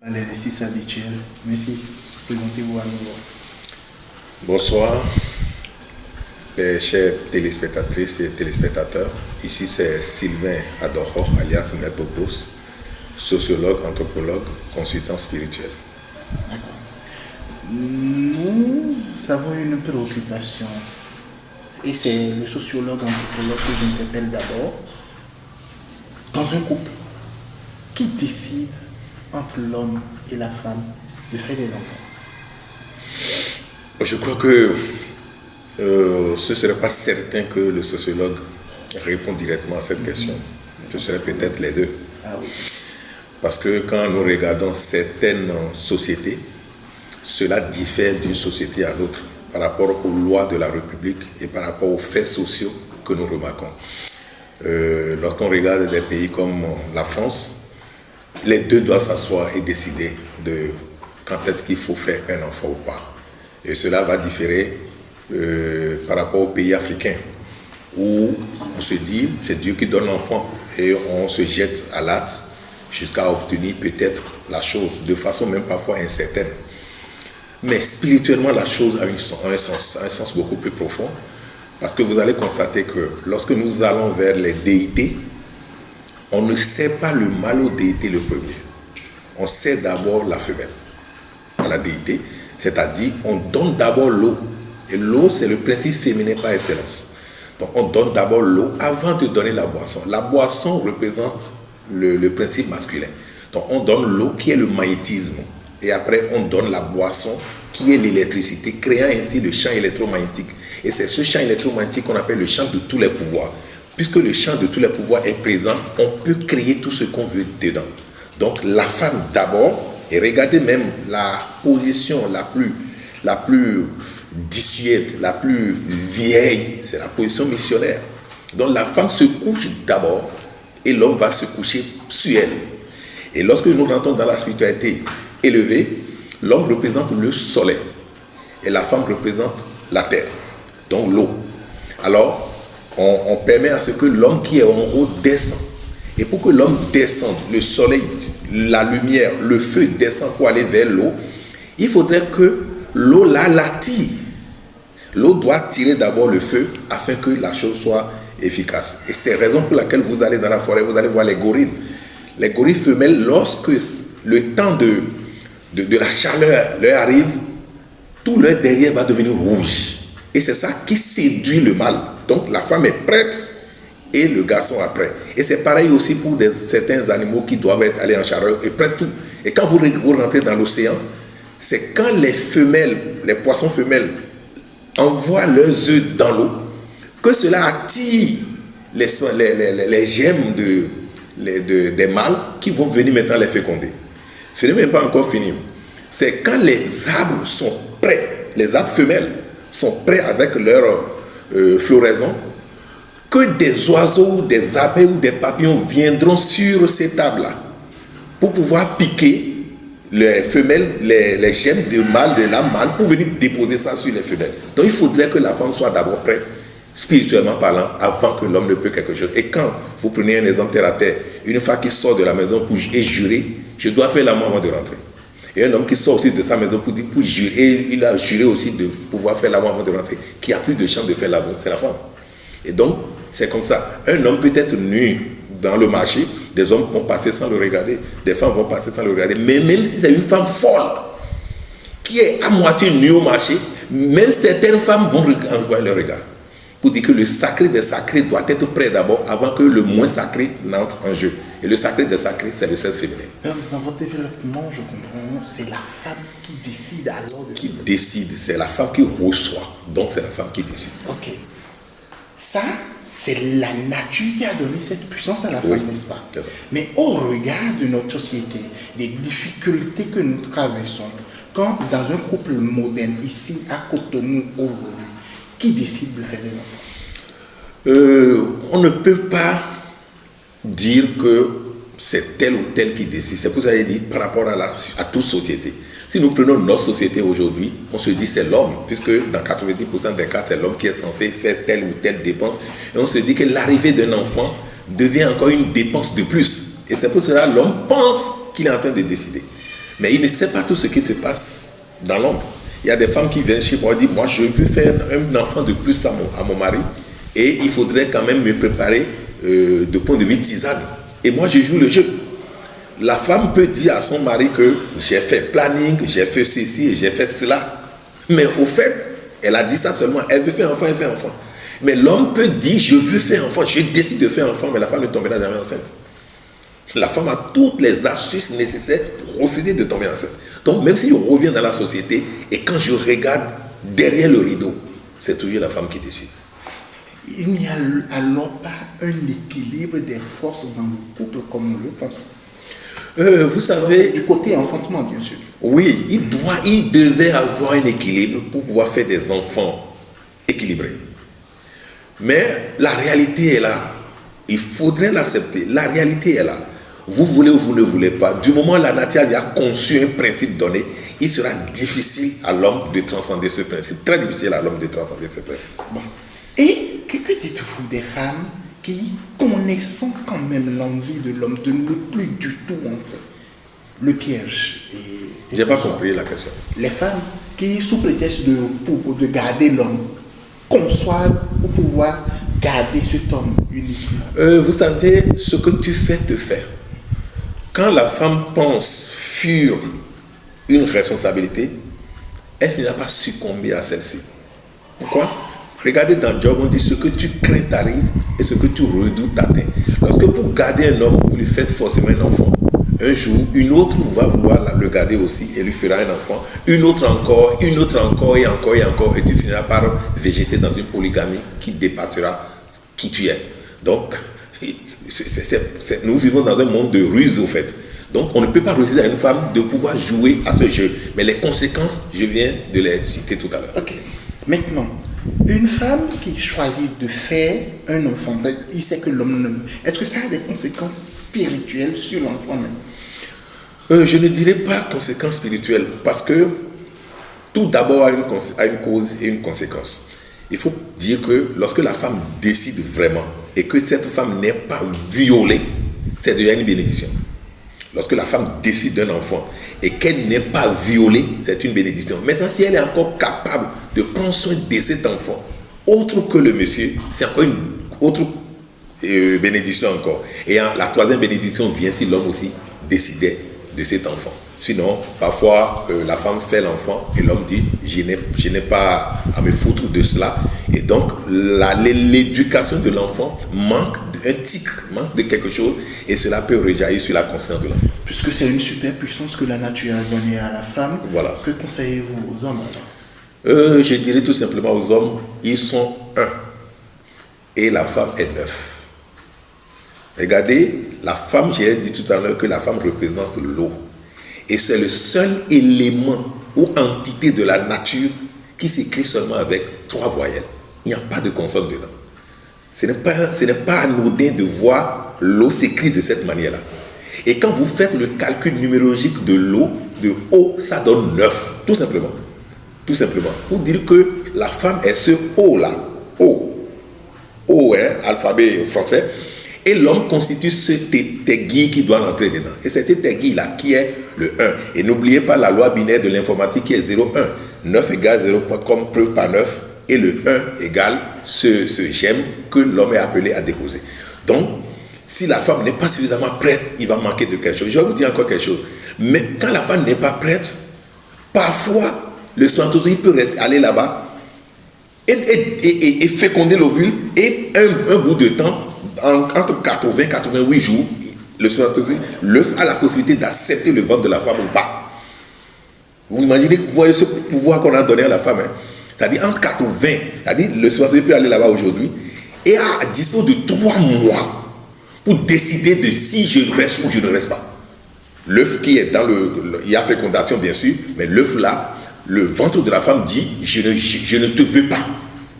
L'exercice habituel. Merci. Présentez-vous à nouveau. Bonsoir, les chères téléspectatrices et téléspectateurs. Ici, c'est Sylvain Adoro, alias Maître Bos, sociologue, anthropologue, consultant spirituel. D'accord. Nous avons une préoccupation. Et c'est le sociologue, anthropologue que j'interpelle d'abord. Dans un couple, qui décide entre l'homme et la femme de faire des enfants? Je crois que ce ne serait pas certain que le sociologue réponde directement à cette question. Ce serait peut-être les deux. Ah oui. Parce que quand nous regardons certaines sociétés, cela diffère d'une société à l'autre par rapport aux lois de la République et par rapport aux faits sociaux que nous remarquons. Lorsqu'on regarde des pays comme la France, les deux doivent s'asseoir et décider de quand est-ce qu'il faut faire un enfant ou pas. Et cela va différer par rapport aux pays africains, où on se dit c'est Dieu qui donne l'enfant et on se jette à l'hâte jusqu'à obtenir peut-être la chose, de façon même parfois incertaine. Mais spirituellement, la chose a un sens beaucoup plus profond, parce que vous allez constater que lorsque nous allons vers les déités, on ne sait pas le mâle aux déités le premier. On sait d'abord la femelle à la déité, c'est-à-dire on donne d'abord l'eau. Et l'eau, c'est le principe féminin par excellence. Donc on donne d'abord l'eau avant de donner la boisson. La boisson représente le principe masculin. Donc on donne l'eau qui est le magnétisme. Et après on donne la boisson qui est l'électricité, créant ainsi le champ électromagnétique. Et c'est ce champ électromagnétique qu'on appelle le champ de tous les pouvoirs. Puisque le champ de tous les pouvoirs est présent, on peut créer tout ce qu'on veut dedans. Donc la femme d'abord, et regardez même la position la plus dissuède, la plus vieille, c'est la position missionnaire. Donc la femme se couche d'abord et l'homme va se coucher sur elle. Et lorsque nous rentrons dans la spiritualité élevée, l'homme représente le soleil et la femme représente la terre, donc l'eau. Alors, on permet à ce que l'homme qui est en haut descend. Et pour que l'homme descende, le soleil, la lumière, le feu descend pour aller vers l'eau, il faudrait que l'eau là l'attire. L'eau doit tirer d'abord le feu afin que la chose soit efficace. Et c'est la raison pour laquelle vous allez dans la forêt, vous allez voir les gorilles. Les gorilles femelles, lorsque le temps de la chaleur leur arrive, tout leur derrière va devenir rouge. Et c'est ça qui séduit le mâle. Donc la femme est prête et le garçon après. Et c'est pareil aussi pour certains animaux qui doivent aller en chaleur et presque tout. Et quand vous rentrez dans l'océan, c'est quand les femelles, les poissons femelles envoient leurs œufs dans l'eau que cela attire les gemmes des mâles qui vont venir maintenant les féconder. Ce n'est même pas encore fini. C'est quand les arbres sont prêts, les arbres femelles sont prêts avec leur floraison, que des oiseaux, des abeilles ou des papillons viendront sur ces tables-là pour pouvoir piquer les femelles, les gemmes de la mâle pour venir déposer ça sur les femelles. Donc il faudrait que la femme soit d'abord prête, spirituellement parlant, avant que l'homme ne peut quelque chose. Et quand vous prenez un exemple terre à terre, une femme qui sort de la maison pour jurer, je dois faire l'amour avant de rentrer. Et un homme qui sort aussi de sa maison pour jurer, et il a juré aussi de pouvoir faire l'amour avant de rentrer, qui a plus de chance de faire l'amour, c'est la femme. Et donc, c'est comme ça. Un homme peut être nu dans le marché, des hommes vont passer sans le regarder, des femmes vont passer sans le regarder. Mais même si c'est une femme folle, qui est à moitié nue au marché, même certaines femmes vont envoyer leur regard. Pour dire que le sacré des sacrés doit être prêt d'abord avant que le moins sacré n'entre en jeu. Et le sacré des sacrés, c'est le sexe féminin. Dans votre développement, je comprends, c'est la femme qui décide alors. Qui décide, c'est la femme qui reçoit. Donc c'est la femme qui décide. Ok. Ça, c'est la nature qui a donné cette puissance à la femme, n'est-ce pas? Mais au regard de notre société, des difficultés que nous traversons, quand dans un couple moderne, ici à Cotonou aujourd'hui, qui décide de faire des enfants? On ne peut pas dire que c'est tel ou tel qui décide. C'est pour ça que j'ai dit par rapport à toute société. Si nous prenons notre société aujourd'hui, on se dit c'est l'homme, puisque dans 90% des cas, c'est l'homme qui est censé faire telle ou telle dépense. Et on se dit que l'arrivée d'un enfant devient encore une dépense de plus. Et c'est pour cela que l'homme pense qu'il est en train de décider. Mais il ne sait pas tout ce qui se passe dans l'ombre. Il y a des femmes qui viennent chez moi et disent, moi je veux faire un enfant de plus à mon mari et il faudrait quand même me préparer de point de vue tisane. Et moi je joue le jeu. La femme peut dire à son mari que j'ai fait planning, j'ai fait ceci et j'ai fait cela. Mais au fait, elle a dit ça seulement. Elle veut faire enfant, elle fait enfant. Mais l'homme peut dire, je veux faire enfant, je décide de faire enfant, mais la femme ne tombera jamais enceinte. La femme a toutes les astuces nécessaires pour refuser de tomber enceinte. Donc même si je reviens dans la société, et quand je regarde derrière le rideau, c'est toujours la femme qui décide. Il n'y a alors pas un équilibre des forces dans le couple comme on le pense. Vous savez... Du côté enfantement, bien sûr. Oui, il devait avoir un équilibre pour pouvoir faire des enfants équilibrés. Mais la réalité est là. Il faudrait l'accepter. La réalité est là. Vous voulez ou vous ne voulez pas. Du moment où la nature a conçu un principe donné, il sera difficile à l'homme de transcender ce principe. Très difficile à l'homme de transcender ce principe. Bon. Et que dites-vous des femmes qui, connaissant quand même l'envie de l'homme de ne plus du tout en fait le piège j'ai pas compris la question. Les femmes qui, sous prétexte de garder l'homme, conçoivent pour pouvoir garder cet homme uniquement. Vous savez, ce que tu fais te fait. Quand la femme pense fuir une responsabilité, elle finira par succomber à celle-ci. Pourquoi? Regardez dans Job, on dit ce que tu crains t'arrive et ce que tu redoutes atteint. Lorsque pour garder un homme, vous lui faites forcément un enfant, un jour, une autre va vouloir le garder aussi et lui fera un enfant, une autre encore et encore, et tu finiras par végéter dans une polygamie qui dépassera qui tu es. Donc, nous vivons dans un monde de ruse, au fait. Donc, on ne peut pas réussir à une femme de pouvoir jouer à ce jeu. Mais les conséquences, je viens de les citer tout à l'heure. Ok. Maintenant, une femme qui choisit de faire un enfant, il sait que l'homme ne... Est-ce que ça a des conséquences spirituelles sur l'enfant même? Je ne dirais pas conséquences spirituelles, parce que tout d'abord a une cause et une conséquence. Il faut dire que lorsque la femme décide vraiment et que cette femme n'est pas violée, c'est déjà une bénédiction. Lorsque la femme décide d'un enfant et qu'elle n'est pas violée, c'est une bénédiction. Maintenant, si elle est encore capable de prendre soin de cet enfant, autre que le monsieur, c'est encore une autre bénédiction encore. Et la troisième bénédiction vient si l'homme aussi décidait de cet enfant. Sinon, parfois, la femme fait l'enfant et l'homme dit, je n'ai pas à me foutre de cela. Et donc, l'éducation de l'enfant manque d'un tic, manque de quelque chose, et cela peut rejaillir sur la conscience de l'enfant. Puisque c'est une super puissance que la nature a donnée à la femme, voilà. Que conseillez-vous aux hommes alors? Je dirais tout simplement aux hommes, ils sont un, et la femme est 9. Regardez, la femme, j'ai dit tout à l'heure que la femme représente l'eau. Et c'est le seul élément ou entité de la nature qui s'écrit seulement avec 3 voyelles. Il n'y a pas de consonne dedans. Ce n'est pas anodin de voir l'eau s'écrire de cette manière-là. Et quand vous faites le calcul numérologique de l'eau, de eau, ça donne 9, tout simplement. Tout simplement. Pour dire que la femme est ce O-là. O. O, alphabet français. Et l'homme constitue ce tegui qui doit rentrer dedans. Et c'est ce tegui-là qui est le 1. Et n'oubliez pas la loi binaire de l'informatique qui est 0, 1. 9 égale 0, comme preuve par 9. Et le 1 égale ce gemme que l'homme est appelé à déposer. Donc, si la femme n'est pas suffisamment prête, il va manquer de quelque chose. Je vais vous dire encore quelque chose. Mais quand la femme n'est pas prête, parfois, le spermatozoïde peut aller là-bas et féconder l'ovule. Et un bout de temps, entre 80 et 88 jours, le spermatozoïde, l'œuf a la possibilité d'accepter le ventre de la femme ou pas. Vous imaginez, vous voyez ce pouvoir qu'on a donné à la femme. C'est-à-dire entre 80, c'est-à-dire le spermatozoïde peut aller là-bas aujourd'hui et dispose de 3 mois pour décider de si je reste ou je ne reste pas. L'œuf qui est dans il y a fécondation bien sûr, mais l'œuf là, le ventre de la femme dit je ne te veux pas.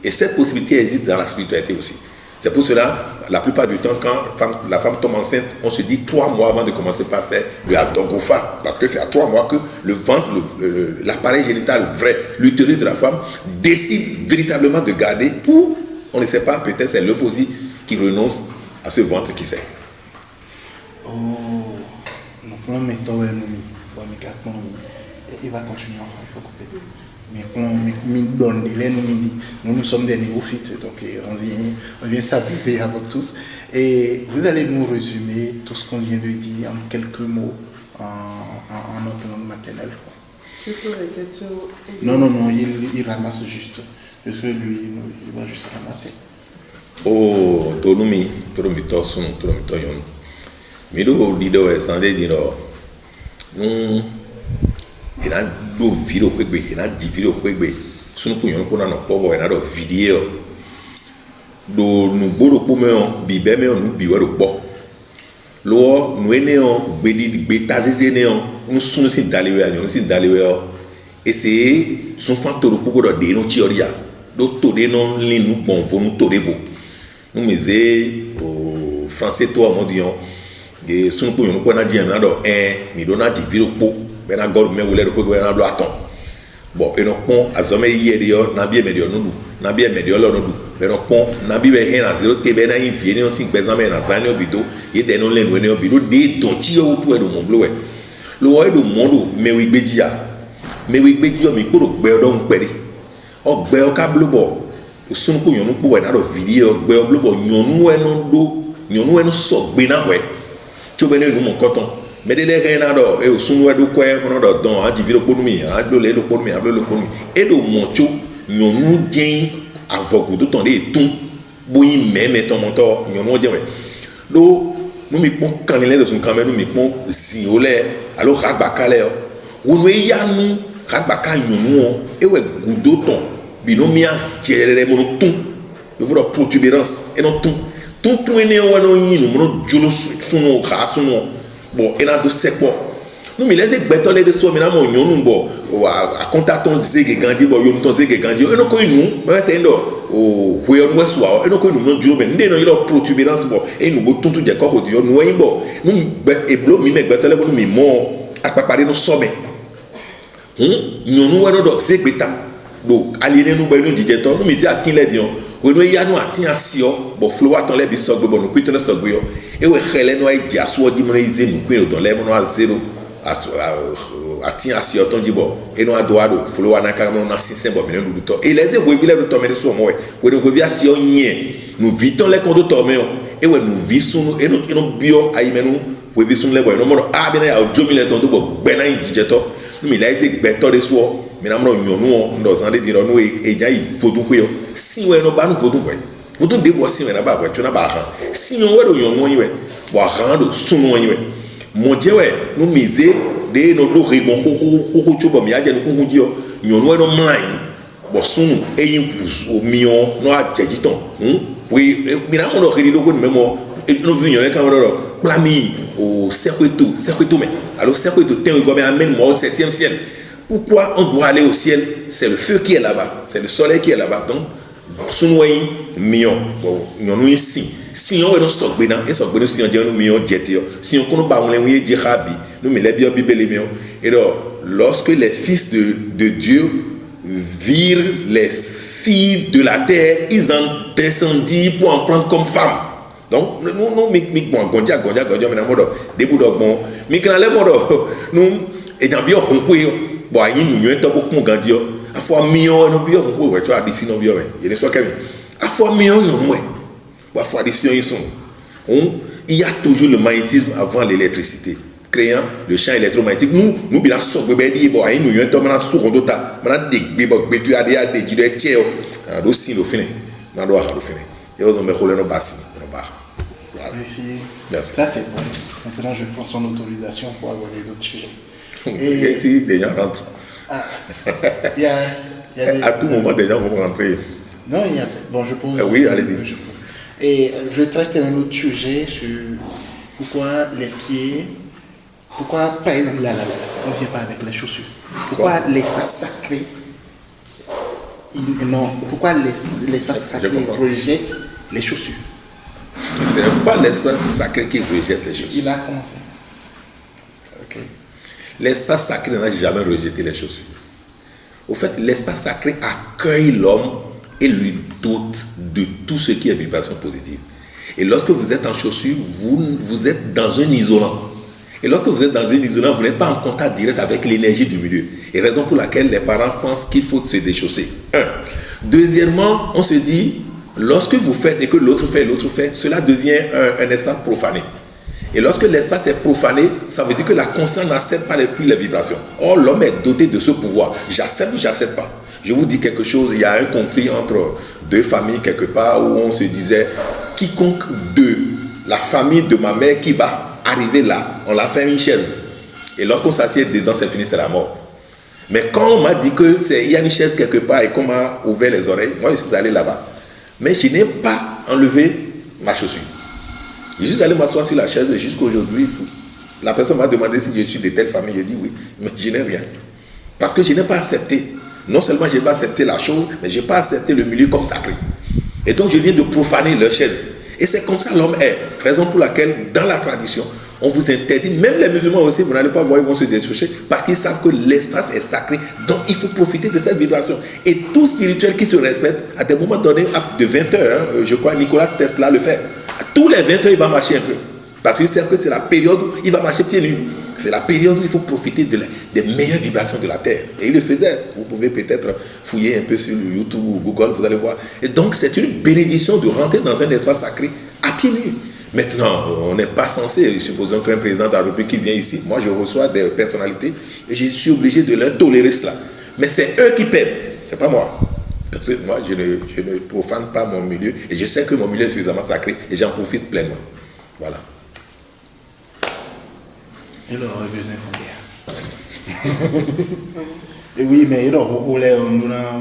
Et cette possibilité existe dans la spiritualité aussi. C'est pour cela, la plupart du temps, quand la femme tombe enceinte, on se dit 3 mois avant de commencer par faire le abdogopha. Parce que c'est à 3 mois que le ventre, l'appareil génital vrai, l'utérus de la femme, décide véritablement de garder, ou, on ne sait pas, peut-être c'est l'œuf aussi qui renonce à ce ventre qui sait. Oh, donc on met il va continuer enfin, il faut couper. Mais on donne des laines nous sommes des néophytes, donc on vient s'abuser avec tous. Et vous allez nous résumer tout ce qu'on vient de dire en quelques mots en notre langue maternelle. Tu peux répéter? Non, il ramasse juste. Parce que lui, il va juste ramasser. Oh, Tolumi, Torson, Toromiton. Mido Dido est sans dire, il a deux vidéos, il a 10 vidéos, sunu kun yon kuna no pobo ena do video do nu bodo pomeo bi be me nu bi wero po lo nu ene o gbe tazize ne o nu sunu sin daliwe anyo nu sin daliwe o ese sun fantoro pogo do de no ti oria do to de no linu bon fo nu to revo nu meze o français to amodion de sunu kun yon kuna di na do mi do na di video po be na god me wole do ko na do aton. Bon, et donc, à Zomé, hier, Nabi et Médio, nous, Nabi et Médio, nous, mais donc, Nabi et Héna, zéro, Tébé, na, infini, on s'y pèse, mais na, Zane, au bito, et des noms, les noués, au bito, des tontis, au tout, et de mon bleu, le roi de monde, mais oui, Bédia, mais pour le bédon, pédé, au béo, câble, bon, le son, pour nous, pour une autre vidéo, béo, bleu, bon, nous, et non, nous, et nous, so, béna, ouais, tu veux nous, mon coton. Mais dès les gens et au sous de quoi on a dans un divino pour nous a donné le pour nous et de moncho nous nous tient avec tout temps des tout bouilli même ton moteur nous dire do nous mi pon quand il est dans son caméra nous mi pon si olé alors rakbakale on nous ya nous rakbaka nous et ouais goudo ton binomia tirer mon tout il faut la protubérance et non tout est né on no yin nous jolo sunu ka sunu bon et là de c'est quoi nous mais les bétolé de soi maintenant mon yon bon à contaton disait que gandi bon yon ton disait que gandi et non ko nous mais tendo o huyo nous soit et non ko nous duro mais ndé non il a protubérance bon et nous tout de corps de nous bon nous et blo mi bétolé bon mi mon à préparer nous sommet nous no c'est beta donc aliéné nous ben nous dit ton nous mais c'est à qui les dion we no ya no atin asio bo flow aton le bi sogbe bo no kwito le sogbe yo e we khele no ai di aso di mo na ize mu kwino don le mo no a zero atin asio ton di bo e no ado flow anaka mo na sinsen bo me no du to e leze we vi le du to me so mo we no vi asio nye no viton le kondo to me e we no vi sunu e no bio ai me no we vi sunu le bo no mo a bi na ya ojo mi le ton do bo gbe na ijije to mi la ize gbe to de so maintenant nous dans un dire nous et ya il faut donc si ouais no ba nous faut donc de bois si ouais na ba tu na ba si on ouais yo no ouais bois rando sunu ouais mon dieu ouais nous miser de no do ribon ho chuba mi aje no ko dio yo no no mlan bo sunu e au million no a jejiton oui mina mo do ri do ko memo no vinho é camara plami au circuito mais alors circuito tem comme amène moi au 7e ciel. Pourquoi on doit aller au ciel? C'est le feu qui est là-bas, c'est le soleil qui est là-bas. Donc, sunway million, nous ici. Si on est dans ce bénin, et ce bénin si on dit nous millions jetio, si on connaît pas on les dit rabi, nous mais les bien bibélé millions. Et donc, lorsque les fils de Dieu virent les filles de la terre, ils en descendirent pour en prendre comme femmes. Donc, nous bon, gondia, mais dans mode début bon, mais quand les modo, nous et dans bien on bon ayi nu yẹn tọpọ kún gan diọ afọ miyan ẹnu bí ọkùnkùn kó ìwẹ̀tọ́ àdìsí náà bí ọ̀rẹ́ yẹn ní sọ́kẹ́mi afọ miyan yàn mú ẹ̀ wọ́n afọ àdìsí yẹn sùn il y a toujours le magnétisme avant l'électricité créant le champ électromagnétique nous bi la sọ gbẹbẹ di bọ ayi nu yẹn tọ mana sọ kọńdó ta mana de gbé bọ gbẹtu adé adé jìdọ ẹ tiẹ o àdó sí lófinẹ mana do àhà lófinẹ yẹ ọsàn bẹ kó lẹnu bá sí lẹnu bá. Ça c'est bon. Maintenant je prends son autorisation pour aborder d'autres sujets. Et si des gens rentrent. Il y a à tout moment, des gens vont rentrer. Non, il y a. Bon, je pose. Oui, allez-y. Et je traite un autre sujet sur pourquoi les pieds. Pourquoi, par exemple, là, on ne vient pas avec les chaussures. Pourquoi l'espace sacré. Non, pourquoi l'espace sacré rejette les chaussures? Ce n'est pas l'espace sacré qui rejette les chaussures. Il a commencé. Ok. L'espace sacré n'a jamais rejeté les chaussures. Au fait, l'espace sacré accueille l'homme et lui dote de tout ce qui est vibration positive. Et lorsque vous êtes en chaussure, vous êtes dans un isolant. Et lorsque vous êtes dans une isolant, vous n'êtes pas en contact direct avec l'énergie du milieu. Et raison pour laquelle les parents pensent qu'il faut se déchausser. Deuxièmement, on se dit, lorsque vous faites et que l'autre fait, cela devient un espace profané. Et lorsque l'espace est profané, ça veut dire que la conscience n'accepte pas plus les vibrations. Or, l'homme est doté de ce pouvoir. J'accepte ou j'accepte pas. Je vous dis quelque chose, il y a un conflit entre deux familles quelque part où on se disait, quiconque de la famille de ma mère qui va arriver là, on l'a fait une chaise. Et lorsqu'on s'assied dedans, c'est fini, c'est la mort. Mais quand on m'a dit qu'il y a une chaise quelque part et qu'on m'a ouvert les oreilles, moi je suis allé là-bas. Mais je n'ai pas enlevé ma chaussure. Je suis allé m'asseoir sur la chaise jusqu'à aujourd'hui. La personne m'a demandé si je suis de telle famille. Je dis oui, mais je n'ai rien. Parce que je n'ai pas accepté. Non seulement je n'ai pas accepté la chose, mais je n'ai pas accepté le milieu comme sacré. Et donc je viens de profaner leur chaise. Et c'est comme ça l'homme est. Raison pour laquelle, dans la tradition, on vous interdit, même les musulmans aussi, vous n'allez pas voir, ils vont se détruire, parce qu'ils savent que l'espace est sacré. Donc il faut profiter de cette vibration. Et tout spirituel qui se respecte, à des moments donnés, de 20 heures, je crois Nikola Tesla le fait. À tous les 20 heures, il va marcher un peu. Parce qu'il sait que c'est la période où il va marcher pieds nus. C'est la période où il faut profiter des meilleures vibrations de la Terre. Et il le faisait. Vous pouvez peut-être fouiller un peu sur YouTube ou Google, vous allez voir. Et donc, c'est une bénédiction de rentrer dans un espace sacré à pieds nus. Maintenant, on n'est pas censé, supposons qu'un président de la République qui vient ici, moi je reçois des personnalités et je suis obligé de leur tolérer cela. Mais c'est eux qui paient, c'est pas moi. Parce que moi, je ne profane pas mon milieu et je sais que mon milieu est suffisamment sacré et j'en profite pleinement. Voilà. Il aurait besoin de faire. Et oui, mais il aurait besoin de faire.